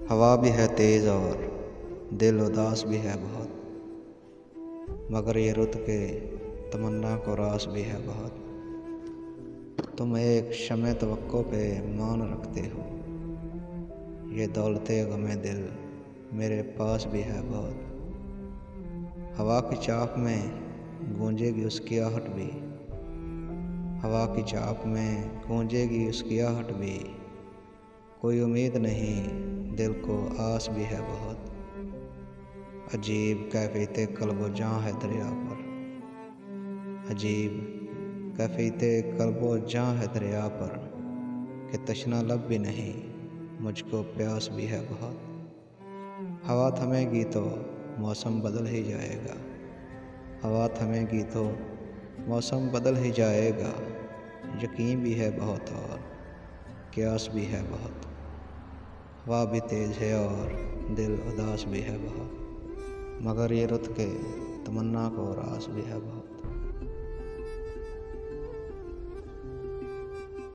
हवा भी है तेज़ और दिल उदास भी है बहुत, मगर ये रुत के तमन्ना को रास भी है बहुत। तुम एक शमे तवक्को पे मान रखते हो, ये दौलते गमे दिल मेरे पास भी है बहुत। हवा की चाप में गूंजेगी उसकी आहट भी, हवा की चाप में गूंजेगी उसकी आहट भी। कोई उम्मीद नहीं दिल को आस भी है बहुत। अजीब कैफियते कल्बो जाँ है दरिया पर, अजीब कैफियते कल्बो जाँ है दरिया पर, कि तशना लब भी नहीं मुझको प्यास भी है बहुत। हवा थमेगी तो मौसम बदल ही जाएगा, हवा थमेगी तो मौसम बदल ही जाएगा। यकीन भी है बहुत और क्यास भी है बहुत। हवा भी तेज़ है और दिल उदास भी है बहुत, मगर ये रुत के तमन्ना को रास भी है बहुत।